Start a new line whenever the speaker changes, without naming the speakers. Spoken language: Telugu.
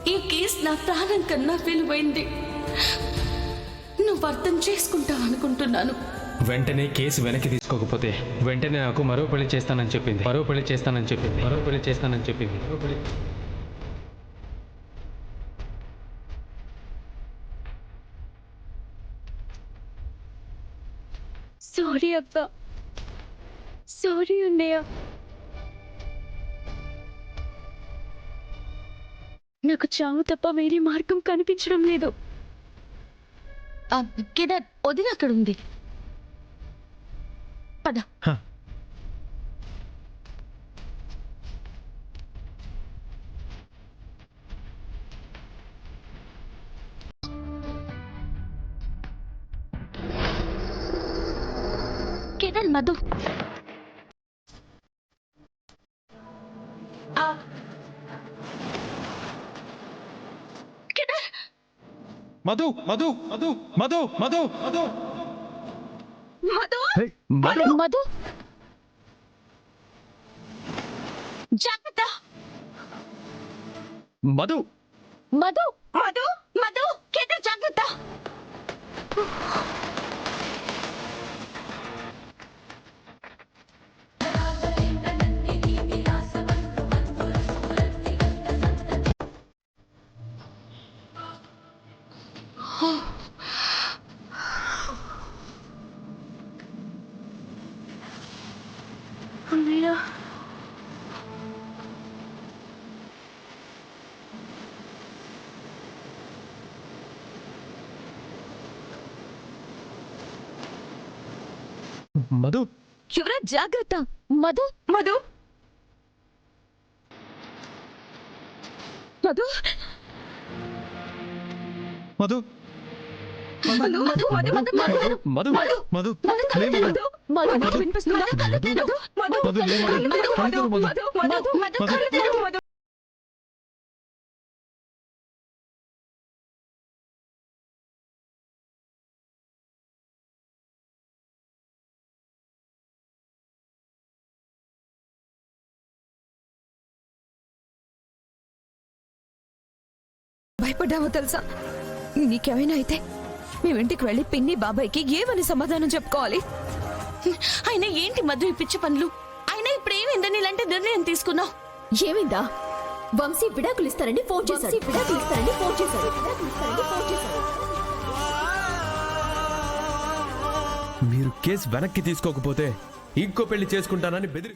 ఈ కేసు నా ప్రాణం కన్నా విలువైంది. నువ్వు అర్థం చేసుకుంటావు అనుకుంటున్నాను.
వెంటనే కేసు వెనక్కి తీసుకోకపోతే వెంటనే నాకు మరో పెళ్లి చేస్తానని చెప్పింది.
సారీ అక్క, సారీ అన్నయ్య. నాకు చావు తప్ప వేరే మార్గం కనిపించడం లేదు.
కేదార్, వదిన అక్కడ ఉంది. పద. కేదార్, మధు.
మధు మధు మధు మధు మధు మధు
మధు మధు
జాగ్రత్త.
మధు
మధు
మధు మధు కేదార్, జాగ్రత్త.
అన్నయ్య,
మధు
యువరాజ్ జాగ్రత్త. మధు
మధు
మధు
మధు
మధు మధు మధు
మధు
మధు
మధు
మధు వినిపిస్తుందా?
భయపడ్డావో తెలుసా? నీకేమైనా అయితే మేమింటికి వెళ్ళి పిన్ని బాబాయ్కి ఏమని సమాధానం చెప్పుకోవాలి?
ఆయన ఏంటి మధు ఈ పిచ్చి పనులు? ఆయన ఇప్పుడు ఏమైందని ఇలాంటి నిర్ణయం తీసుకున్నావు?
ఏమైందా? వంశీ విడాకులు ఇస్తారని ఫోన్ చేశాడు.
మీరు కేసు వెనక్కి తీసుకోకపోతే ఇంకో పెళ్లి చేసుకుంటానని బెదిరి